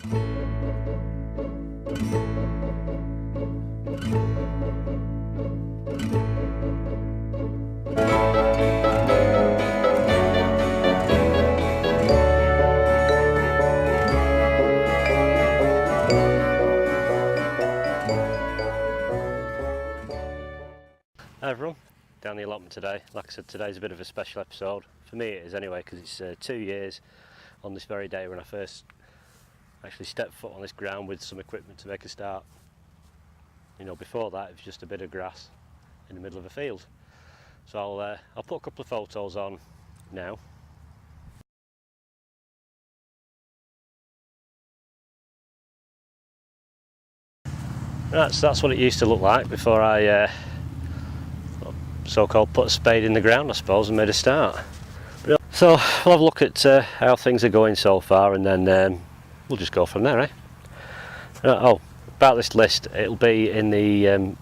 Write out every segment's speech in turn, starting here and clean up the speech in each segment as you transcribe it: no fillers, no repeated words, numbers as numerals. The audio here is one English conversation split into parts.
Hi everyone, down the allotment today. Like I said, today's a bit of a special episode. For me it is anyway, because it's 2 years on this very day when I first actually stepped foot on this ground with some equipment to make a start. You know, before that it was just a bit of grass in the middle of a field. So I'll put a couple of photos on now. Right, so that's what it used to look like before I so-called put a spade in the ground, I suppose, and made a start. So we'll have a look at how things are going so far, and then we'll just go from there, eh? Oh, about this list, it'll be in the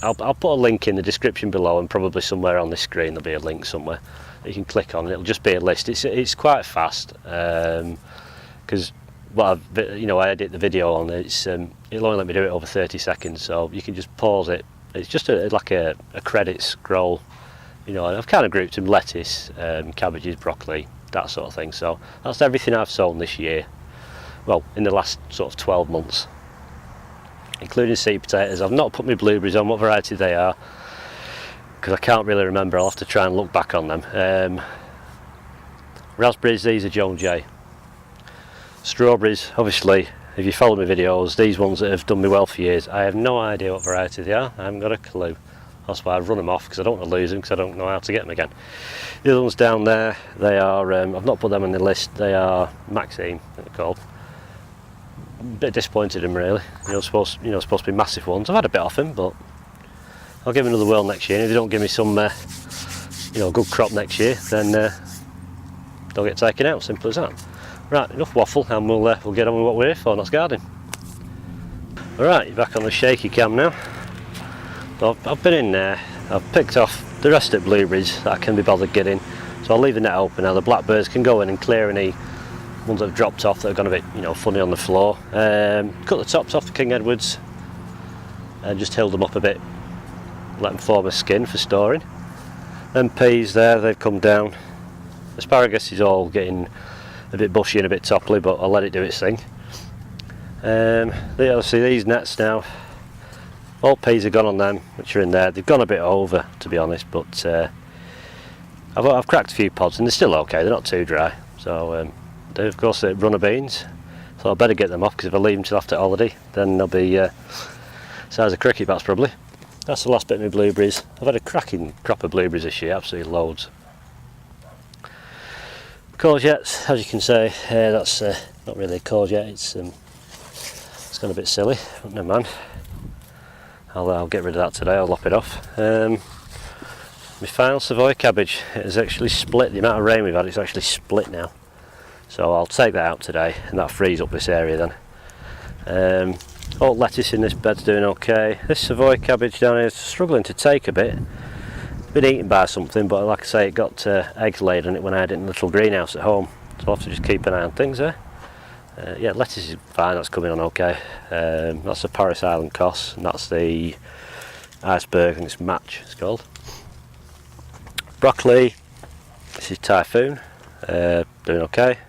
I'll put a link in the description below, and probably somewhere on this screen there'll be a link somewhere that you can click on, and it'll just be a list. It's quite fast, because I edit the video on it. It'll only let me do it over 30 seconds, so you can just pause it. It's just like a credit scroll. You know, I've kind of grouped them: lettuce, cabbages, broccoli, that sort of thing. So that's everything I've sown this year. Well, in the last sort of 12 months, including seed potatoes. I've not put my blueberries on, what variety they are, because I can't really remember. I'll have to try and look back on them. Raspberries, these are Joan J. Strawberries, obviously, if you follow my videos, these ones that have done me well for years, I have no idea what variety they are. I haven't got a clue. That's why I've run them off, because I don't want to lose them, because I don't know how to get them again. The other ones down there, they are, I've not put them on the list, they are Maxine, they're called. A bit disappointed in them, really. Supposed to be massive ones. I've had a bit off them, but I'll give them another whirl next year. And if they don't give me some good crop next year, then they'll get taken out. Simple as that. Right, enough waffle, and we'll get on with what we're here for, and that's gardening. Alright, you're back on the shaky cam now. So I've been in there, I've picked off the rest of the blueberries that I can be bothered getting, so I'll leave the net open now. The blackbirds can go in and clear any ones that have dropped off that are going to be, funny on the floor. Cut the tops off the King Edwards and just held them up a bit, let them form a skin for storing. Then peas there, they've come down. Asparagus is all getting a bit bushy and a bit topply, but I'll let it do its thing. See these nets now, all peas have gone on them, which are in there. They've gone a bit over, to be honest, but I've cracked a few pods and they're still okay, they're not too dry. So of course they're runner beans, so I better get them off, because if I leave them till after holiday, then they'll be size of cricket bats probably. That's the last bit of my blueberries. I've had a cracking crop of blueberries this year, absolutely loads. Courgettes, as you can see, that's not really a courgette, it's gone a bit silly, but never mind. I'll get rid of that today, I'll lop it off. My final Savoy cabbage, it has actually split. The amount of rain we've had, it's actually split now. So I'll take that out today, and that frees up this area then. All lettuce in this bed's doing okay. This Savoy cabbage down here is struggling to take a bit. Been eaten by something, but like I say, it got eggs laid on it when I had it in the little greenhouse at home, so I'll have to just keep an eye on things there. Yeah, lettuce is fine, that's coming on okay. That's the Paris Island Cos, and that's the iceberg, I think it's Match it's called. Broccoli, this is Typhoon, doing okay.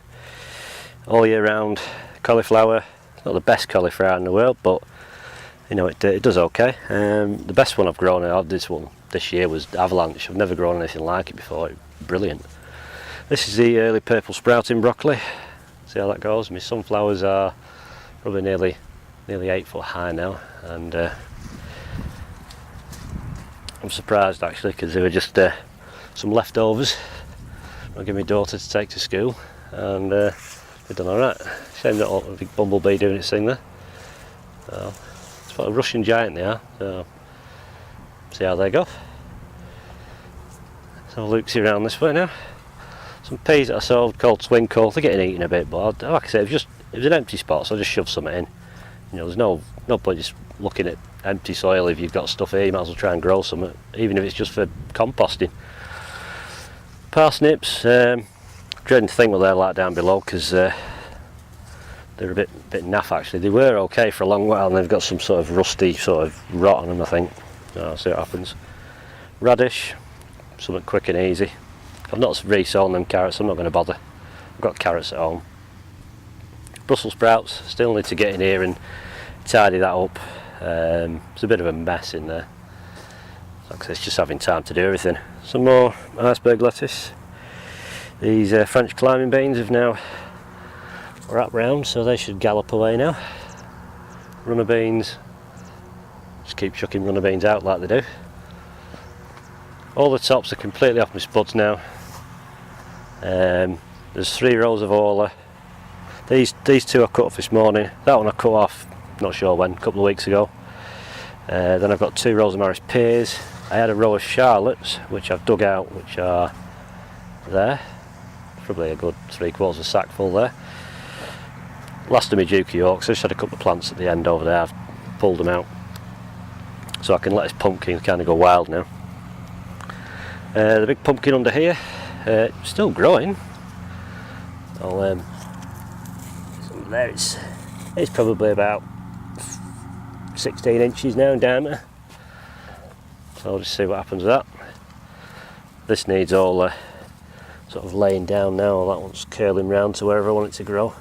All year round cauliflower, not the best cauliflower in the world, but it does okay. The best one I've grown out this year was Avalanche. I've never grown anything like it before. Brilliant. This is the early purple sprouting broccoli. See how that goes. My sunflowers are probably nearly 8 foot high now, and I'm surprised actually, because they were just some leftovers I'll give my daughter to take to school, and they've done alright. Shame that a big bumblebee doing its thing there. So, it's what a Russian giant they are, so see how they go. So Luke's around this way now. Some peas that I sowed called twinkle, they're getting eaten a bit, but like I said, it was an empty spot, so I just shoved something in. There's no point just looking at empty soil. If you've got stuff here, you might as well try and grow something, even if it's just for composting. Parsnips, dreading to think what they're like down below, because they're a bit naff actually. They were okay for a long while, and they've got some sort of rusty sort of rot on them, I think. I'll see what happens. Radish, something quick and easy. I've not re-sown them carrots, I'm not going to bother. I've got carrots at home. Brussels sprouts, still need to get in here and tidy that up. It's a bit of a mess in there. Like I said, it's just having time to do everything. Some more iceberg lettuce. These French climbing beans have now wrapped round, so they should gallop away now. Runner beans, just keep chucking runner beans out like they do. All the tops are completely off my spuds now. There's 3 rows of orla. These 2 I cut off this morning. That one I cut off, not sure when, a couple of weeks ago. Then I've got 2 rows of Morris pears. I had a row of shallots, which I've dug out, which are there. Probably a good 3/4 sack full there. Last of my Duke Yorks. I just had a couple of plants at the end over there. I've pulled them out, so I can let this pumpkin kind of go wild now. The big pumpkin under here, still growing. There it's probably about 16 inches now in diameter. So I'll just see what happens with that. This needs all sort of laying down now. That one's curling round to wherever I want it to grow.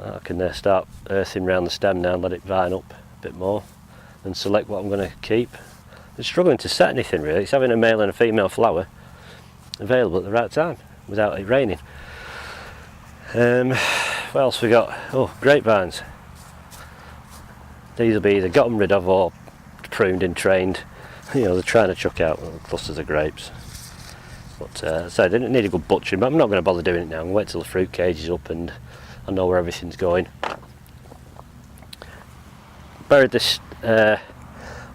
I can start earthing round the stem now and let it vine up a bit more and select what I'm going to keep. I'm struggling to set anything really. It's having a male and a female flower available at the right time without it raining. What else we got? Oh, grapevines. These will be either gotten rid of or pruned and trained. You know, they're trying to chuck out clusters of grapes. But so they didn't need a good butchering, but I'm not going to bother doing it now. I'm going to wait till the fruit cage is up and I know where everything's going. Buried this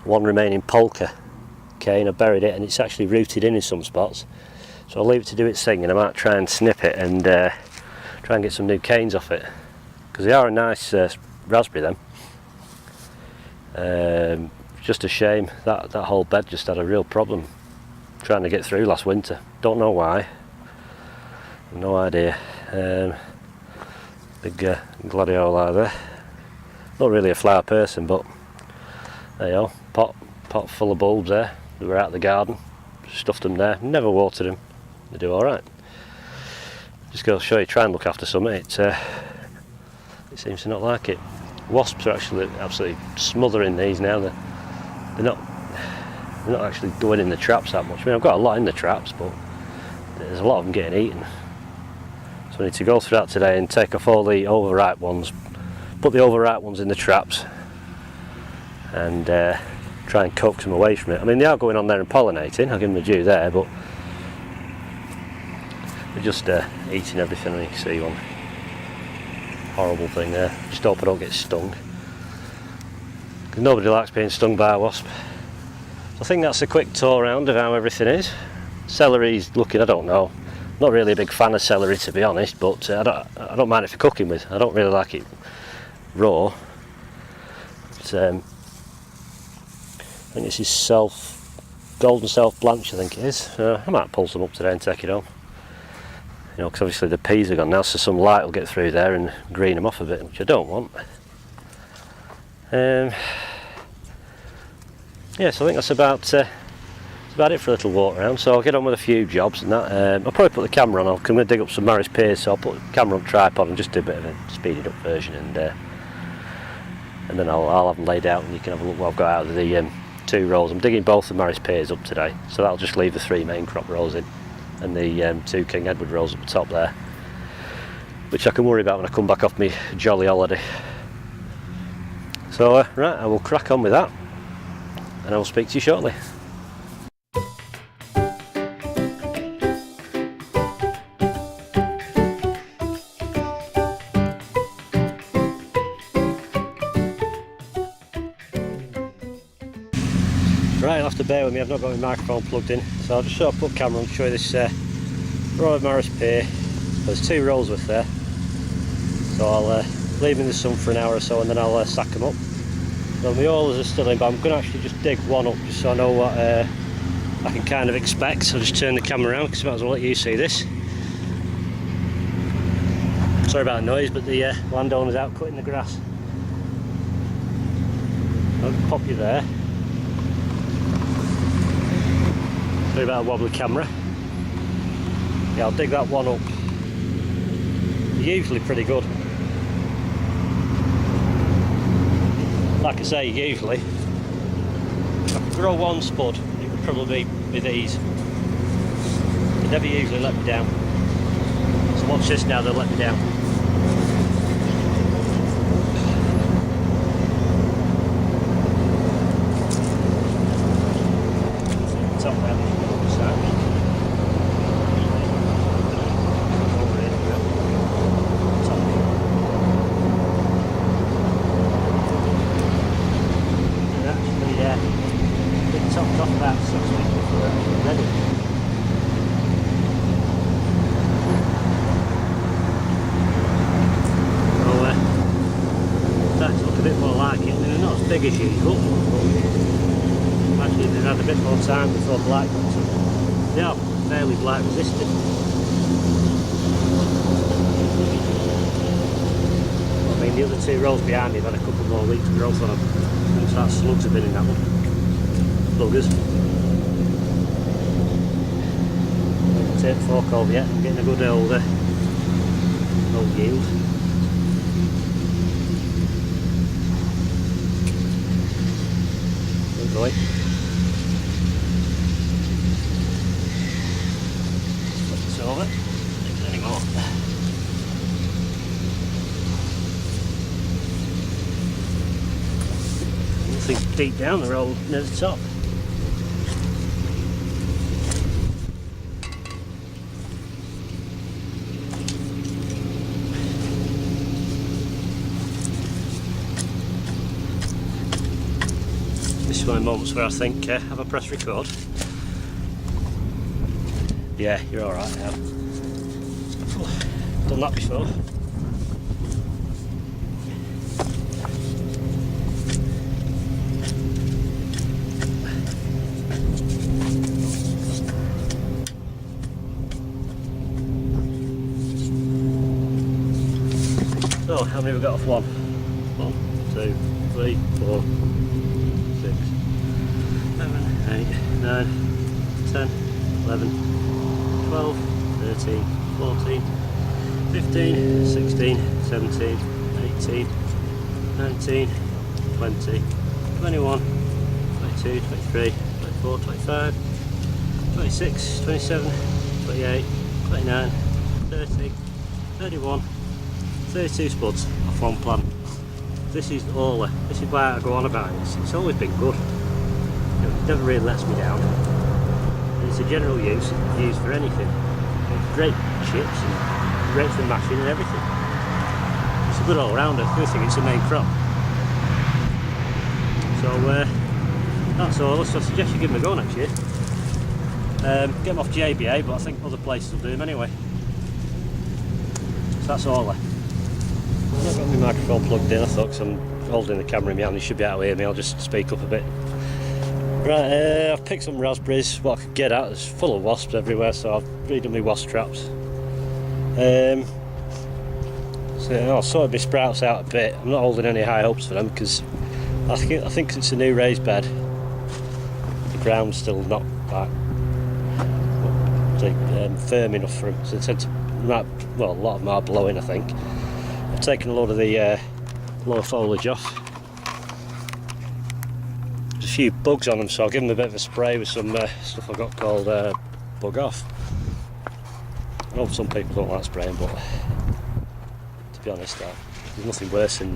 one remaining polka cane. I buried it and it's actually rooted in some spots. So I'll leave it to do its thing, and I might try and snip it and try and get some new canes off it, because they are a nice raspberry then. Just a shame that whole bed just had a real problem trying to get through last winter. Don't know why, no idea. Big gladioli there. Not really a flower person, but there you go. Pot full of bulbs there. They were out of the garden. Stuffed them there. Never watered them. They do all right. Just go show you. Try and look after some. It seems to not like it. Wasps are actually absolutely smothering these now. They're not actually going in the traps that much. I mean, I've got a lot in the traps, but there's a lot of them getting eaten. So I need to go through that today and take off all the overripe ones, put the overripe ones in the traps, and try and coax them away from it. I mean, they are going on there and pollinating. I'll give them a due there, but they're just eating everything. You can see one horrible thing there. Just hope I don't get stung, because nobody likes being stung by a wasp. So I think that's a quick tour around of how everything is. Celery's looking, I don't know. Not really a big fan of celery, to be honest, but I don't mind it for cooking with. I don't really like it raw. But, I think this is golden self blanch, I think it is. I might pull some up today and take it home. You know, because obviously the peas are gone now, so some light will get through there and green them off a bit, which I don't want. Yeah, so I think that's about it for a little walk around. So I'll get on with a few jobs and that. I'll probably put the camera on. I'm going to dig up some Morris pears, so I'll put the camera on tripod and just do a bit of a speeded up version, and then I'll have them laid out and you can have a look what I've got out of the 2 rows. I'm digging both the Morris pears up today, so that'll just leave the 3 main crop rows in, and the 2 King Edward rows at the top there, which I can worry about when I come back off my jolly holiday. So right, I will crack on with that, and I will speak to you shortly. Right, you'll have to bear with me, I've not got my microphone plugged in, so I'll just sort of put camera on to show you this row of Morris pear. There's 2 rows worth there, so I'll leave them in the sun for an hour or so, and then I'll sack them up. Well, the oilers are still in, but I'm going to actually just dig one up just so I know what I can kind of expect. So I'll just turn the camera around because I might as well let you see this. Sorry about the noise, but the landowner's out cutting the grass. I'll pop you there. Sorry about a wobbly camera. Yeah, I'll dig that one up. They're usually pretty good. Like I say, usually, if I could grow one spud, it would probably be these. They never usually let me down. So watch this now, they'll let me down. Top there, topped off about 6 weeks before it was ready. So it's starting to look a bit more like it. I mean, they're not as big as usual, but actually they've had a bit more time before blight got to them. They are fairly blight resistant. I mean, the other 2 rows behind me have had a couple more weeks growth on them. Looks like slugs have been in that one. Buggers. Take the fork over yet, I'm getting a good old yield. Good boy. Flip this over. Don't get any more. Nothing deep down the road near the top. This is one of the moments where I think, have I pressed record? Yeah, you're alright now. Done that before. So, how many have we got off one? 1, 2, 3, 4, 6, 7, 8, 9, 10, 11, 12, 13, 14, 15, 16, 17, 18, 19, 20, 21, 22, 23, 24, 25, 26, 27, 28, 29, 30, 31, 32 spuds off one plant. This is all. This is why I go on about it. It's always been good. It never really lets me down. And it's a general use. It's used for anything. It's great chips and great for mashing and everything. It's a good all-rounder. I think it's a main crop. So that's all. So I suggest you give them a go next year. Get them off JBA, but I think other places will do them anyway. So that's all. I've not got my microphone plugged in, I thought, because I'm holding the camera in my hand, you should be able to hear me, I'll just speak up a bit. Right, I've picked some raspberries, what I could get at, there's full of wasps everywhere, so I've redone my wasp traps. So I'll sort my sprouts out a bit. I'm not holding any high hopes for them, because I think it's a new raised bed. The ground's still not that firm enough for them, so they tend to, well, a lot of them are blowing, I think. I've taken a lot of the lower foliage off. There's a few bugs on them, so I'll give them a bit of a spray with some stuff I've got called Bug Off. I know some people don't like spraying, but to be honest, there's nothing worse than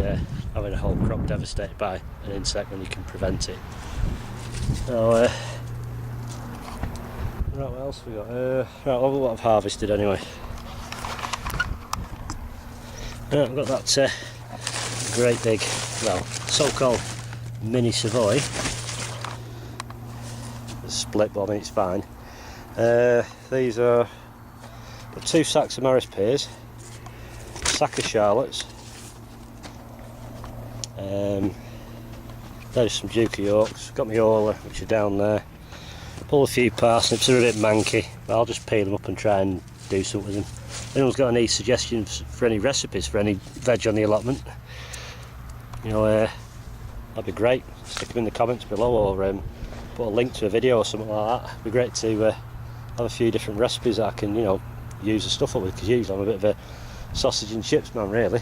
having a whole crop devastated by an insect when you can prevent it. So, right, what else we got? Right, well, what I've harvested anyway. Right, I've got that great big, well, so-called mini Savoy. It's split, but I mean it's fine. These are 2 sacks of Maris pears, a sack of shallots, there's some Duke Yorks, got my Orla, which are down there. Pull a few parsnips, they're a bit manky, but I'll just peel them up and try and do something with them. anyone's got any suggestions for any recipes for any veg on the allotment, you know, that'd be great. Stick them in the comments below, or put a link to a video or something like that. It'd be great to have a few different recipes that I can, you know, use the stuff up with, because usually I'm a bit of a sausage and chips man, really.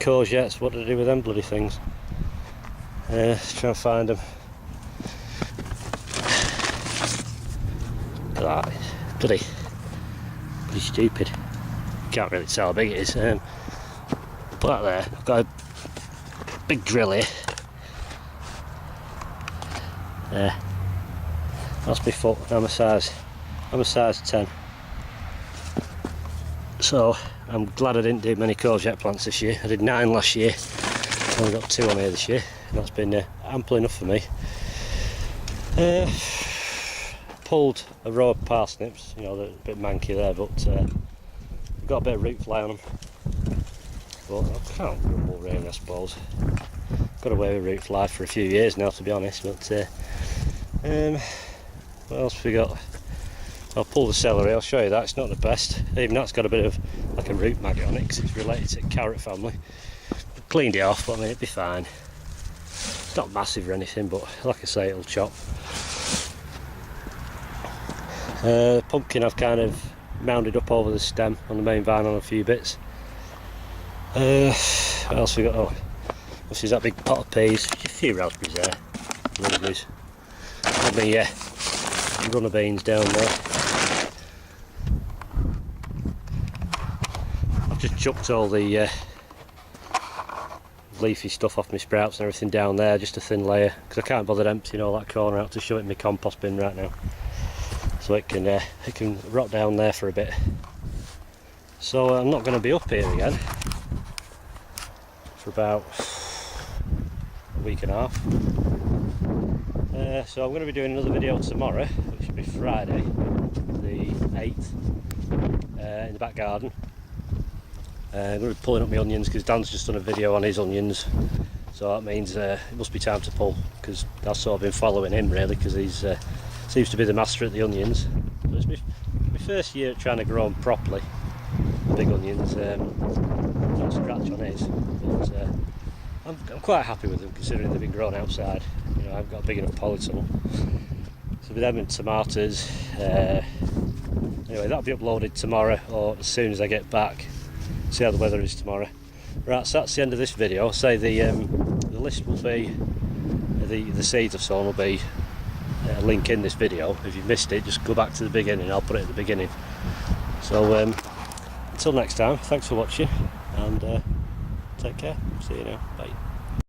Courgettes, what do I do with them bloody things? Let's try and find them. Look at that, bloody stupid. Can't really tell how big it is. Put that there. I've got a big drill here. There. That's my foot. I'm a size 10. So I'm glad I didn't do many courgette plants this year. I did 9 last year. Only got 2 on here this year, and that's been ample enough for me. Pulled a row of parsnips. You know, they're a bit manky there, but we've got a bit of root fly on them. But I can't grumble really, I suppose. Got away with root fly for a few years now, to be honest. But what else have we got? I'll pull the celery. I'll show you that. It's not the best. Even that's got a bit of like a root maggot on it, because it's related to the carrot family. I've cleaned it off, but I mean, it'd be fine. It's not massive or anything, but like I say, it'll chop. The pumpkin I've kind of mounded up over the stem on the main vine on a few bits. What else we got? Oh, this is that big pot of peas. A few raspberries there. Raspberries. Got me runner beans down there. I've just chucked all the leafy stuff off my sprouts and everything down there, just a thin layer, because I can't bother emptying all that corner out to shove it in my compost bin right now. So it can rot down there for a bit. So I'm not going to be up here again for about a week and a half. So I'm going to be doing another video tomorrow, which will be Friday the 8th, in the back garden. I'm going to be pulling up my onions, because Dan's just done a video on his onions, so that means it must be time to pull, because I've sort of been following him really, because he's seems to be the master at the onions. But it's my first year trying to grow them properly, the big onions. No scratch on his, but I'm quite happy with them, considering they've been grown outside. You know, I've got a big enough polytunnel. So with them and tomatoes, anyway, that'll be uploaded tomorrow, or as soon as I get back. See how the weather is tomorrow. Right, so that's the end of this video. I'll say the list will be, the seeds I've sown will be a link in this video. If you missed it, just go back to the beginning. I'll put it at the beginning. So until next time, thanks for watching, and take care. See you now. Bye.